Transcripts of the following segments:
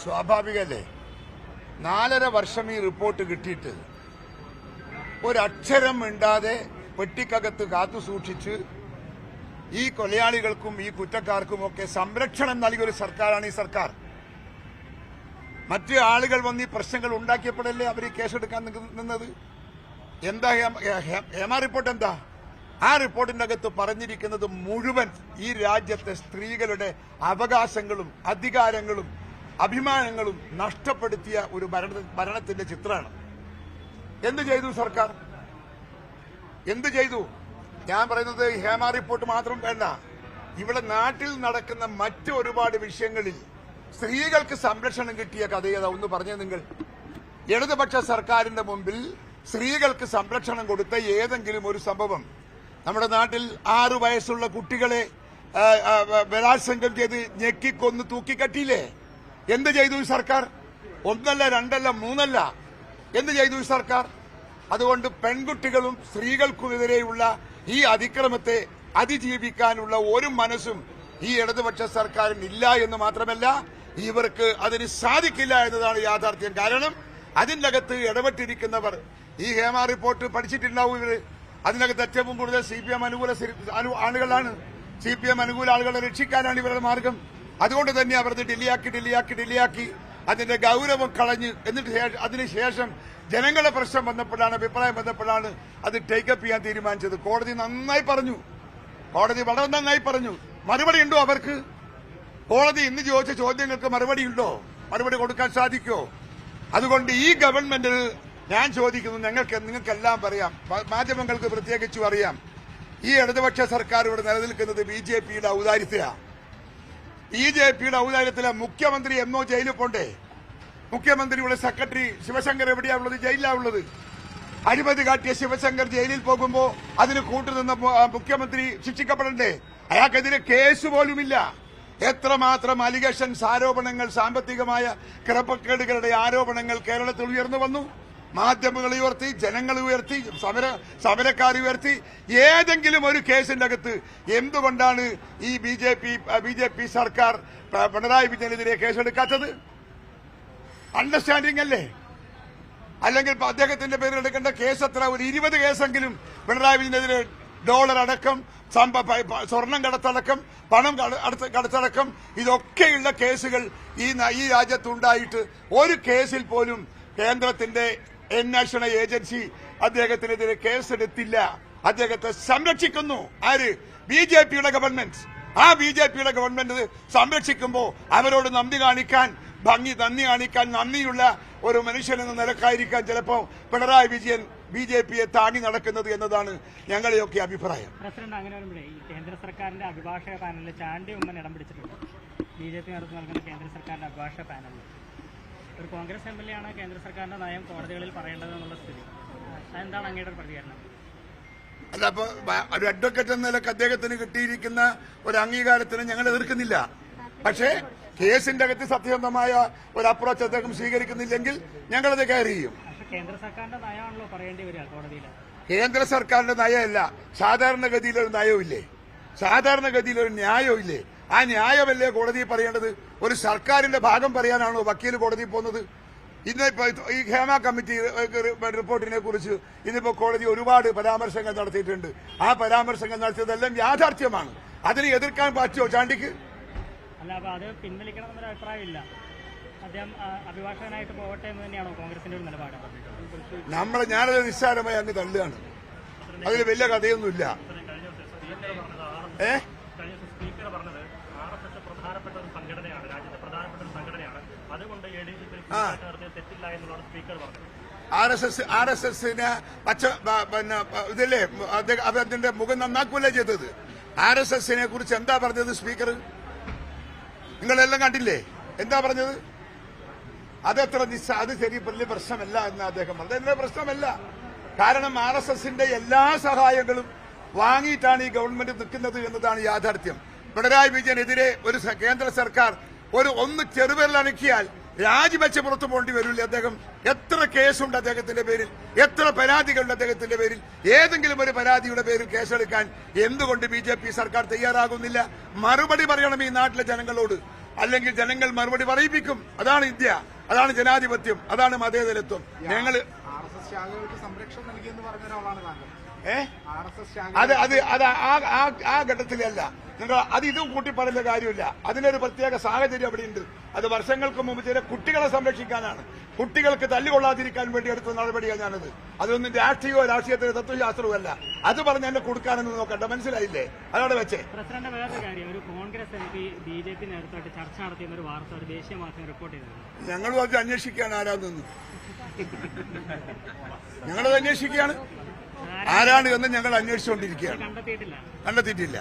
സ്വാഭാവികല്ലേ? 4.5 വർഷം ഈ റിപ്പോർട്ട് കിട്ടിയിട്ട് ഒരക്ഷരം മിണ്ടാതെ പെട്ടിക്കകത്ത് കാത്തുസൂക്ഷിച്ച് ഈ കൊലയാളികൾക്കും ഈ കുറ്റക്കാർക്കുമൊക്കെ സംരക്ഷണം നൽകിയൊരു സർക്കാരാണ് ഈ സർക്കാർ. മറ്റ് ആളുകൾ വന്ന് ഈ പ്രശ്നങ്ങൾ ഉണ്ടാക്കിയപ്പോഴല്ലേ അവർ കേസെടുക്കാൻ നിന്നത്? എന്താ ഹേമ റിപ്പോർട്ട്? എന്താ ആ റിപ്പോർട്ടിന്റെ അകത്ത് പറഞ്ഞിരിക്കുന്നത്? മുഴുവൻ ഈ രാജ്യത്തെ സ്ത്രീകളുടെ അവകാശങ്ങളും അധികാരങ്ങളും അഭിമാനങ്ങളും നഷ്ടപ്പെടുത്തിയ ഒരു ഭരണത്തിന്റെ ചിത്രമാണ്. എന്ത് ചെയ്തു സർക്കാർ? എന്ത് ചെയ്തു? ഞാൻ പറയുന്നത് ഹേമ റിപ്പോർട്ട് മാത്രം വേണ്ട. ഇവിടെ നാട്ടിൽ നടക്കുന്ന മറ്റ് ഒരുപാട് വിഷയങ്ങളിൽ സ്ത്രീകൾക്ക് സംരക്ഷണം കിട്ടിയ കഥയേതാ ഒന്ന് പറഞ്ഞേ നിങ്ങൾ. ഇടതുപക്ഷ സർക്കാരിന്റെ മുമ്പിൽ സ്ത്രീകൾക്ക് സംരക്ഷണം കൊടുത്ത ഏതെങ്കിലും ഒരു സംഭവം? നമ്മുടെ നാട്ടിൽ 6 വയസ്സുള്ള കുട്ടികളെ ബലാത്സംഗം ചെയ്ത് ഞെക്കിക്കൊന്ന് തൂക്കിക്കട്ടിയില്ലേ? എന്ത് ചെയ്തു ഈ സർക്കാർ? 1 അല്ല 2 അല്ല 3 അല്ല. എന്ത് ചെയ്തു ഈ സർക്കാർ? അതുകൊണ്ട് പെൺകുട്ടികളും സ്ത്രീകൾക്കുമെതിരെയുള്ള ഈ അതിക്രമത്തെ അതിജീവിക്കാനുള്ള ഒരു മനസ്സും ഈ ഇടതുപക്ഷ സർക്കാരിന് ഇല്ല എന്ന് മാത്രമല്ല, ഇവർക്ക് അതിന് സാധിക്കില്ല എന്നതാണ് യാഥാർത്ഥ്യം. കാരണം അതിന്റെ അകത്ത് ഇടപെട്ടിരിക്കുന്നവർ ഈ ഹേമ റിപ്പോർട്ട് പഠിച്ചിട്ടുണ്ടാവും. ഇവര് അതിനകത്ത് ഏറ്റവും കൂടുതൽ CPM അനുകൂല ആളുകളാണ്. CPM അനുകൂല ആളുകളെ രക്ഷിക്കാനാണ് ഇവരുടെ മാർഗം. അതുകൊണ്ട് തന്നെ അവർ ഡിലിയാക്കി അതിന്റെ ഗൌരവം കളഞ്ഞ് എന്നിട്ട് അതിനുശേഷം ജനങ്ങളുടെ പ്രശ്നം വന്നപ്പോഴാണ്, അഭിപ്രായം വന്നപ്പോഴാണ് അത് ടേക്കപ്പ് ചെയ്യാൻ തീരുമാനിച്ചത്. കോടതി നന്നായി പറഞ്ഞു. കോടതി വളരെ നന്നായി പറഞ്ഞു. മറുപടി ഉണ്ടോ അവർക്ക്? കോടതി ഇന്ന് ചോദിച്ച ചോദ്യങ്ങൾക്ക് മറുപടി ഉണ്ടോ? മറുപടി കൊടുക്കാൻ സാധിക്കോ? അതുകൊണ്ട് ഈ ഗവൺമെന്റിൽ ഞാൻ ചോദിക്കുന്നു, നിങ്ങൾക്കെല്ലാം അറിയാം, മാധ്യമങ്ങൾക്ക് പ്രത്യേകിച്ചും അറിയാം, ഈ ഇടതുപക്ഷ സർക്കാർ ഇവിടെ നിലനിൽക്കുന്നത് BJPയുടെ ഔദാര്യത്തിലാണ്. BJPയുടെ ഔദാര്യത്തിലെ മുഖ്യമന്ത്രി എന്നോ ജയിലിൽ പോണ്ടേ? മുഖ്യമന്ത്രിയുടെ സെക്രട്ടറി ശിവശങ്കർ എവിടെയാണുള്ളത്? ജയിലിലാണുള്ളത്. അഴിമതി കാട്ടിയ ശിവശങ്കർ ജയിലിൽ പോകുമ്പോൾ അതിന് കൂട്ടുനിന്ന മുഖ്യമന്ത്രി ശിക്ഷിക്കപ്പെടണ്ടേ? അയാൾക്കെതിരെ കേസ് പോലുമില്ല. എത്രമാത്രം അലിഗേഷൻസ്, ആരോപണങ്ങൾ, സാമ്പത്തികമായ ക്രമക്കേടുകളുടെ ആരോപണങ്ങൾ കേരളത്തിൽ ഉയർന്നു വന്നു. മാധ്യമങ്ങൾ ഉയർത്തി, ജനങ്ങൾ ഉയർത്തി, സമരക്കാർ ഉയർത്തി. ഏതെങ്കിലും ഒരു കേസിന്റെ അകത്ത് എന്തുകൊണ്ടാണ് ഈ ബി.ജെ.പി സർക്കാർ പിണറായി വിജയനെതിരെ കേസെടുക്കാത്തത്? അണ്ടർസ്റ്റാൻഡിംഗ് അല്ലേ? അല്ലെങ്കിൽ അദ്ദേഹത്തിന്റെ പേരിൽ എടുക്കേണ്ട കേസ് എത്ര? ഒരു 20 കേസെങ്കിലും പിണറായി വിജയനെതിരെ. ഡോളർ അടക്കം, സ്വർണം കടത്തടക്കം, പണം കടത്തടക്കം, ഇതൊക്കെയുള്ള കേസുകൾ ഈ രാജ്യത്തുണ്ടായിട്ട് ഒരു കേസിൽ പോലും കേന്ദ്രത്തിന്റെ അന്വേഷണ ഏജൻസി അദ്ദേഹത്തിനെതിരെ കേസെടുത്തില്ല. അദ്ദേഹത്തെ സംരക്ഷിക്കുന്നു ആര്? BJPയുടെ ഗവൺമെന്റ്. ആ BJPയുടെ ഗവൺമെന്റ് സംരക്ഷിക്കുമ്പോൾ അവരോട് നന്ദി കാണിക്കാൻ നന്ദിയുള്ള ഒരു മനുഷ്യനെന്ന നിലക്കായിരിക്കാൻ ചിലപ്പോൾ പിണറായി വിജയൻ BJPയെ താങ്ങി നടക്കുന്നത് എന്നതാണ് ഞങ്ങളുടെയൊക്കെ അഭിപ്രായം. പ്രസിഡന്റ്, അങ്ങനെ വരുമ്പോഴേ ഈ കേന്ദ്ര സർക്കാരിന്റെ അഭിഭാഷക പാനലിൽ ചാണ്ടി ഉമ്മൻ ഇടം പിടിച്ചിട്ടുണ്ട്. BJP നേതൃത്വം നൽകുന്ന കേന്ദ്ര സർക്കാരിന്റെ അഭിഭാഷക പാനലിൽ ഒരു കോൺഗ്രസ് MLA ആണ് കേന്ദ്ര സർക്കാരിന്റെ നയം കോടതികളിൽ പറയേണ്ടത് എന്നുള്ള സ്ഥിതി. അതെന്താണ് അങ്ങയുടെ പ്രതികരണം? അല്ല, അപ്പൊ ഒരു അഡ്വക്കേറ്റ് എന്ന നിലക്ക് അദ്ദേഹത്തിന് കിട്ടിയിരിക്കുന്ന ഒരു അംഗീകാരത്തിന് ഞങ്ങൾ എതിർക്കുന്നില്ല. പക്ഷേ കേസിന്റെ അകത്ത് സത്യസന്ധമായ ഒരു അപ്രോച്ച് അദ്ദേഹം സ്വീകരിക്കുന്നില്ലെങ്കിൽ ഞങ്ങളത് കെയർ ചെയ്യും. കേന്ദ്ര സർക്കാരിന്റെ നയമാണല്ലോ പറയേണ്ടി വരിക കോടതിയിൽ. കേന്ദ്ര സർക്കാരിന്റെ നയമല്ല, സാധാരണഗതിയിലൊരു നയമില്ലേ? സാധാരണഗതിയിലൊരു ന്യായമില്ലേ? ആ ന്യായമല്ലേ കോടതി പറയേണ്ടത്? ഒരു സർക്കാരിന്റെ ഭാഗം പറയാനാണോ വക്കീൽ കോടതിയിൽ പോകുന്നത്? ഇന്നിപ്പോ ഈ ഹേമ കമ്മിറ്റി റിപ്പോർട്ടിനെ കുറിച്ച് ഇന്നിപ്പോ കോടതി ഒരുപാട് പരാമർശങ്ങൾ നടത്തിയിട്ടുണ്ട്. ആ പരാമർശങ്ങൾ നടത്തിയതെല്ലാം യാഥാർത്ഥ്യമാണ്. അതിനെ എതിർക്കാൻ പറ്റുമോ ചാണ്ടിക്ക്? അല്ല, അപ്പൊ അത് പിൻവലിക്കണമെന്നൊരു അഭിപ്രായമില്ല. അദ്ദേഹം അഭിഭാഷകനായിട്ട് പോകട്ടെ എന്ന് തന്നെയാണോ കോൺഗ്രസിന്റെ ഒരു നിലപാട്? ഞാനത് നിസ്സാരമായി അങ്ങ് തള്ളുകയാണ്. അതിൽ വലിയ കഥയൊന്നുമില്ല. RSSന് ഇതില്ലേ അതിന്റെ മുഖം നന്നാക്കുകയല്ലേ ചെയ്തത്? RSSനെ കുറിച്ച് എന്താ പറഞ്ഞത് സ്പീക്കർ? നിങ്ങളെല്ലാം കണ്ടില്ലേ എന്താ പറഞ്ഞത്? അതത്ര അത് ശരി വലിയ പ്രശ്നമല്ല എന്ന് അദ്ദേഹം പറഞ്ഞത്. എന്റെ പ്രശ്നമല്ല. കാരണം RSSന്റെ എല്ലാ സഹായങ്ങളും വാങ്ങിയിട്ടാണ് ഈ ഗവൺമെന്റ് നിൽക്കുന്നത് എന്നതാണ് യാഥാർത്ഥ്യം. പിണറായി വിജയനെതിരെ ഒരു കേന്ദ്ര സർക്കാർ ഒന്ന് ചെറുപേരിലനക്കിയാൽ രാജിവെച്ച് പുറത്തു പോകേണ്ടി വരില്ല അദ്ദേഹം. എത്ര കേസുണ്ട് അദ്ദേഹത്തിന്റെ പേരിൽ? എത്ര പരാതികളുണ്ട് അദ്ദേഹത്തിന്റെ പേരിൽ? ഏതെങ്കിലും ഒരു പരാതിയുടെ പേരിൽ കേസെടുക്കാൻ എന്തുകൊണ്ട് BJP സർക്കാർ തയ്യാറാകുന്നില്ല? മറുപടി പറയണം ഈ നാട്ടിലെ ജനങ്ങളോട്. അല്ലെങ്കിൽ ജനങ്ങൾ മറുപടി പറയിപ്പിക്കും. അതാണ് ഇന്ത്യ, അതാണ് ജനാധിപത്യം, അതാണ് മതേതരത്വം. ഞങ്ങൾ സംരക്ഷണം നൽകിയെന്ന് പറഞ്ഞ ഒരാളാണ് താങ്കൾ. അത് ആ ഘട്ടത്തിലല്ല നിങ്ങൾ അത് ഇതും കൂട്ടി പറയുന്ന കാര്യമില്ല. അതിനൊരു പ്രത്യേക സാഹചര്യം അവിടെയുണ്ട്. അത് വർഷങ്ങൾക്ക് മുമ്പ് ചില കുട്ടികളെ സംരക്ഷിക്കാനാണ്, കുട്ടികൾക്ക് തല്ലുകൊള്ളാതിരിക്കാൻ വേണ്ടി എടുത്ത നടപടിയാണ് ഞാനത്. അതൊന്നും രാഷ്ട്രീയത്തിന്റെ തത്വശാസ്ത്രവും അല്ല. അത് പറഞ്ഞ് എന്നെ കൊടുക്കാനൊന്നും നോക്കണ്ട, മനസ്സിലായില്ലേ? അതവിടെ വെച്ചേ. പ്രസിഡന്റ് വേറൊരു കാര്യം, ഒരു കോൺഗ്രസ് MP BJP നേതൃത്വമായിട്ട് ചർച്ച നടത്തിയെന്ന ഒരു വാർത്ത ഒരു ദേശീയ മാധ്യമം റിപ്പോർട്ട് ചെയ്തത്. ഞങ്ങളും അത് അന്വേഷിക്കുകയാണ് ആരാണെന്ന്. ഞങ്ങളത് അന്വേഷിക്കുകയാണ് ആരാണ് എന്ന് ഞങ്ങൾ അന്വേഷിച്ചുകൊണ്ടിരിക്കുകയാണ്. കണ്ടെത്തിയിട്ടില്ല.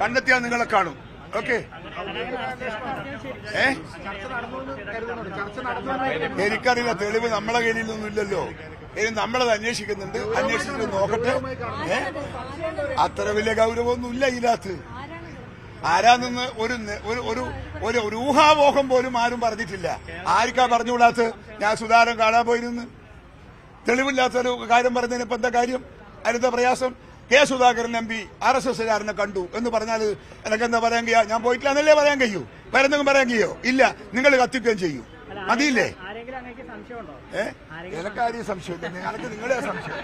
കണ്ടെത്തിയാൽ നിങ്ങളെ കാണും. ഓക്കെ, എനിക്കറിയില്ല, തെളിവ് നമ്മളെ കയ്യിലൊന്നും ഇല്ലല്ലോ. ഇനി നമ്മളത് അന്വേഷിക്കുന്നുണ്ട്, അന്വേഷിച്ചിട്ട് നോക്കട്ടെ. അത്ര വലിയ ഗൗരവമൊന്നും ഇല്ല ഇതിനകത്ത്. ആരാന്ന് ഒരു ഊഹാപോഹം പോലും ആരും പറഞ്ഞിട്ടില്ല. ആർക്കാ പറഞ്ഞുകൂടാത്ത? ഞാൻ സുധാകരൻ കാണാൻ പോയിരുന്നു. തെളിവില്ലാത്തൊരു കാര്യം പറഞ്ഞതിന് ഇപ്പൊ എന്താ കാര്യം? അതിന്റെ പ്രയാസം? കെ സുധാകരൻ MP RSSകാരനെ കണ്ടു എന്ന് പറഞ്ഞാൽ എനിക്കെന്താ പറയാൻ കഴിയാ? ഞാൻ പോയിട്ടില്ലെന്നല്ലേ പറയാൻ കഴിയൂ? വരുന്നെങ്കിൽ പറയാൻ കഴിയോ? ഇല്ല, നിങ്ങൾ കത്തിക്കുകയും ചെയ്യൂ. മതിയില്ലേ? എനിക്കാരും സംശയമില്ല. എനിക്ക് നിങ്ങളെ സംശയം.